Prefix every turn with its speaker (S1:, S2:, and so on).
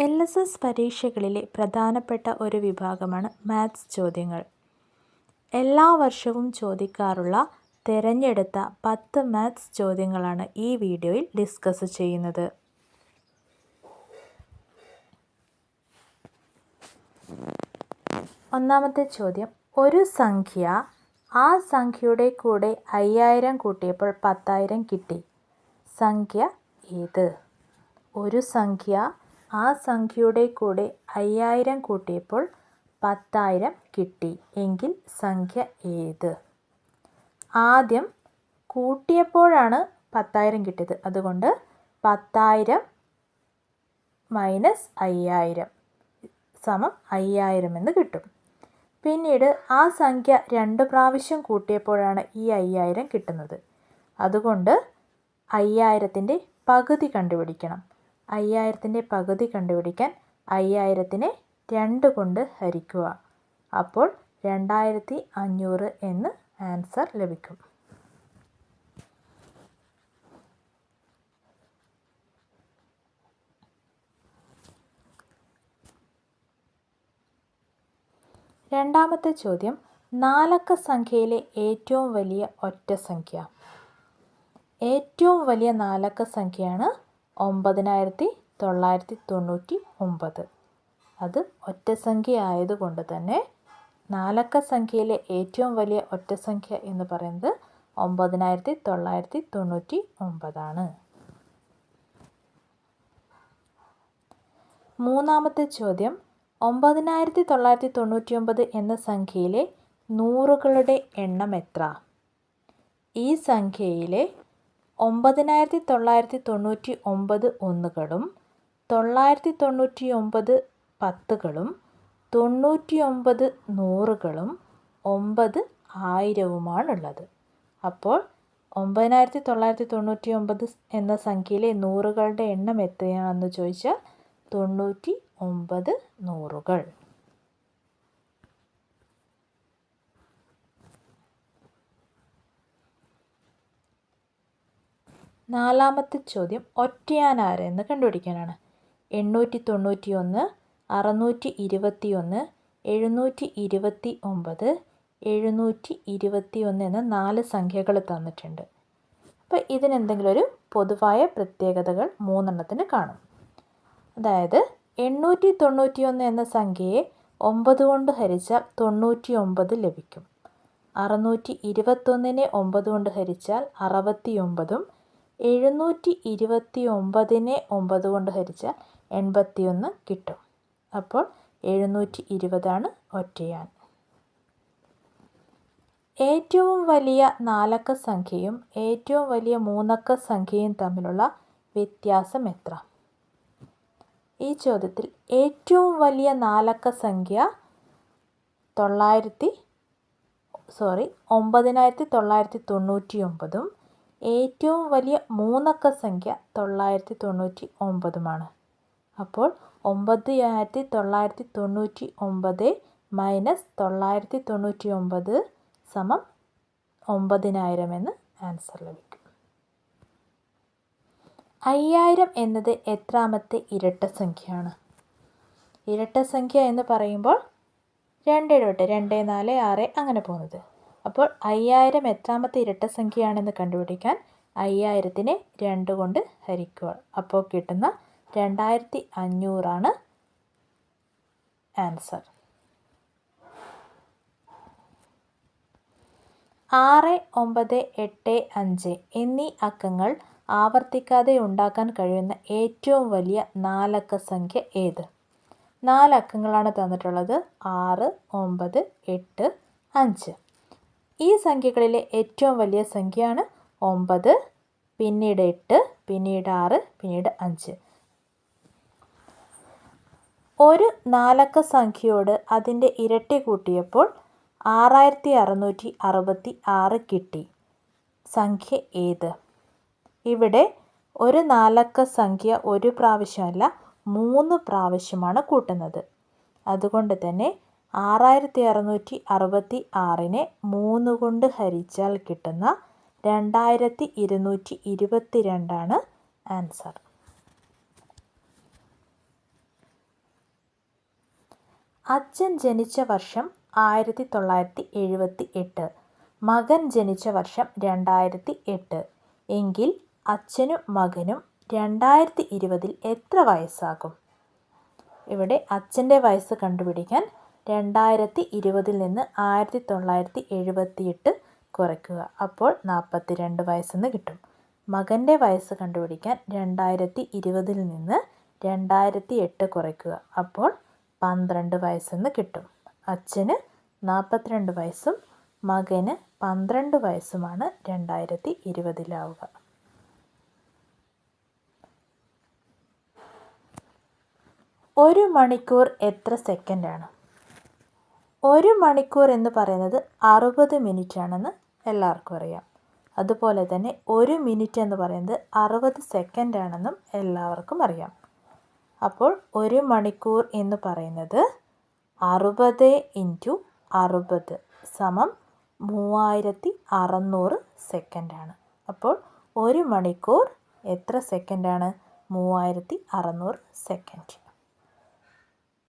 S1: LSS പരീക്ഷകളിലെ പ്രധാനപ്പെട്ട ഒരു വിഭാഗമാണ് മാത്സ് ചോദ്യങ്ങൾ. എല്ലാ വർഷവും ചോദിക്കാറുള്ള തിരഞ്ഞെടുത്ത 10 മാത്സ് ചോദ്യങ്ങളാണ് ഈ വീഡിയോയിൽ ഡിസ്കസ് ചെയ്യുന്നത്. ഒന്നാമത്തെ ചോദ്യം, ഒരു സംഖ്യ ആ സംഖ്യയുടെ കൂടെ 5000 കൂട്ടിയപ്പോൾ 10000 കിട്ടി. സംഖ്യ ഏത്? ഒരു സംഖ്യ ആ സംഖ്യയുടെ കൂടെ 5000 കൂട്ടിയപ്പോൾ 10000 കിട്ടി എങ്കിൽ സംഖ്യ ഏത്? ആദ്യം കൂട്ടിയപ്പോഴാണ് 10000 കിട്ടിയത്. അതുകൊണ്ട് 10000 മൈനസ് 5000 സമം 5000 എന്ന് കിട്ടും. പിന്നീട് ആ സംഖ്യ 2 പ്രാവശ്യം കൂട്ടിയപ്പോഴാണ് ഈ 5000 കിട്ടുന്നത്. അതുകൊണ്ട് 5000ൻ്റെ പകുതി കണ്ടുപിടിക്കണം. 5000ൻ്റെ പകുതി കണ്ടുപിടിക്കാൻ 5000നെ 2 കൊണ്ട് ഹരിക്കുക. അപ്പോൾ 2500 എന്ന് ആൻസർ ലഭിക്കും. രണ്ടാമത്തെ ചോദ്യം, 4 അക്ക സംഖ്യയിലെ ഏറ്റവും വലിയ ഒറ്റസംഖ്യ. ഏറ്റവും വലിയ 4 അക്ക സംഖ്യയാണ് 9999. അത് ഒറ്റസംഖ്യ ആയതുകൊണ്ട് തന്നെ 4 അക്ക സംഖ്യയിലെ ഏറ്റവും വലിയ ഒറ്റസംഖ്യ എന്ന് പറയുന്നത് 9999 ആണ്. മൂന്നാമത്തെ ചോദ്യം, 9999 എന്ന സംഖ്യയിലെ നൂറുകളുടെ എണ്ണം എത്ര? ഈ സംഖ്യയിലെ 9999 ഒന്നുകളും 999 പത്തുകളും 99 നൂറുകളും 9 ആയിരവുമാണുള്ളത്. അപ്പോൾ 9999 എന്ന സംഖ്യയിലെ നൂറുകളുടെ എണ്ണം എത്രയാണെന്ന് ചോദിച്ചാൽ 99 നൂറുകൾ. നാലാമത്തെ ചോദ്യം, ഒറ്റയാൻ ആരെന്ന് കണ്ടുപിടിക്കാനാണ്. 891, 621, 729, 721 എന്ന 4 സംഖ്യകൾ തന്നിട്ടുണ്ട്. അപ്പോൾ ഇതിനെന്തെങ്കിലും ഒരു പൊതുവായ പ്രത്യേകതകൾ 3 കാണും. അതായത് 891 എന്ന സംഖ്യയെ 9 കൊണ്ട് ഹരിച്ചാൽ 99 ലഭിക്കും. 621നെ 9 കൊണ്ട് ഹരിച്ചാൽ 69ഉം 729നെ 9 കൊണ്ട് ഹരിച്ചാൽ 81 കിട്ടും. അപ്പോൾ 720 ഒറ്റയാൻ. ഏറ്റവും വലിയ 4 അക്ക സംഖ്യയും ഏറ്റവും വലിയ 3 അക്ക സംഖ്യയും തമ്മിലുള്ള വ്യത്യാസം എത്ര? ഈ ചോദ്യത്തിൽ ഏറ്റവും വലിയ 4 അക്ക സംഖ്യ 9999ഉം ഏറ്റവും വലിയ 3 അക്ക സംഖ്യ 999ഉമാണ്. അപ്പോൾ 9999 മൈനസ് 999 സമം 9000 എന്ന് ആൻസർ ലഭിക്കും. 5000 എന്നത് എത്രാമത്തെ ഇരട്ടസംഖ്യയാണ്? ഇരട്ടസംഖ്യ എന്ന് പറയുമ്പോൾ 2 ഇടവിട്ട് 2, 4, 6 അങ്ങനെ പോകുന്നത്. അപ്പോൾ 5000 എത്രാമത്തെ ഇരട്ടസംഖ്യയാണെന്ന് കണ്ടുപിടിക്കാൻ 5000നെ 2 കൊണ്ട് ഹരിക്കുക. അപ്പോൾ കിട്ടുന്ന 2500 ആൻസർ. 6, 9, 8, 5 എന്നീ അക്കങ്ങൾ ആവർത്തിക്കാതെ ഉണ്ടാക്കാൻ കഴിയുന്ന ഏറ്റവും വലിയ 4 അക്ക സംഖ്യ ഏത്? 4 അക്കങ്ങളാണ് തന്നിട്ടുള്ളത്. 6, 9, 8, 5. ഈ സംഖ്യകളിലെ ഏറ്റവും വലിയ സംഖ്യയാണ് 9, പിന്നീട് 8, പിന്നീട് 6, പിന്നീട് 5. ഒരു 4 അക്ക സംഖ്യയോട് അതിൻ്റെ ഇരട്ടി കൂട്ടിയപ്പോൾ 6666 കിട്ടി. സംഖ്യ ഏത്? ഇവിടെ ഒരു 4 അക്ക സംഖ്യ ഒരു പ്രാവശ്യമല്ല 3 പ്രാവശ്യമാണ് കൂട്ടുന്നത്. അതുകൊണ്ട് തന്നെ 6666നെ 3 കൊണ്ട് ഹരിച്ചാൽ കിട്ടുന്ന 2222 ആൻസർ. അച്ഛൻ ജനിച്ച വർഷം 1978, മകൻ ജനിച്ച വർഷം 2008 എങ്കിൽ അച്ഛനും മകനും 2020 എത്ര വയസ്സാകും? ഇവിടെ അച്ഛൻ്റെ വയസ്സ് കണ്ടുപിടിക്കാൻ 2020 നിന്ന് 1978 കുറയ്ക്കുക. അപ്പോൾ 42 വയസ്സെന്ന് കിട്ടും. മകൻ്റെ വയസ്സ് കണ്ടുപിടിക്കാൻ 2020 നിന്ന് 2008 കുറയ്ക്കുക. അപ്പോൾ 12 വയസ്സെന്ന് കിട്ടും. അച്ഛന് 42 വയസ്സും മകന് 12 വയസ്സുമാണ് 2020 ഒരു മണിക്കൂർ എത്ര സെക്കൻഡാണ്? ഒരു മണിക്കൂർ എന്ന് പറയുന്നത് 60 മിനിറ്റ് ആണെന്ന് എല്ലാവർക്കും അറിയാം. അതുപോലെ തന്നെ ഒരു മിനിറ്റ് എന്ന് പറയുന്നത് 60 സെക്കൻഡ് ആണെന്നും എല്ലാവർക്കും അറിയാം. അപ്പോൾ ഒരു മണിക്കൂർ എന്ന് പറയുന്നത് 60 × 60 = 3600 സെക്കൻഡാണ്. അപ്പോൾ ഒരു മണിക്കൂർ എത്ര സെക്കൻഡാണ്? 3600 സെക്കൻഡ്.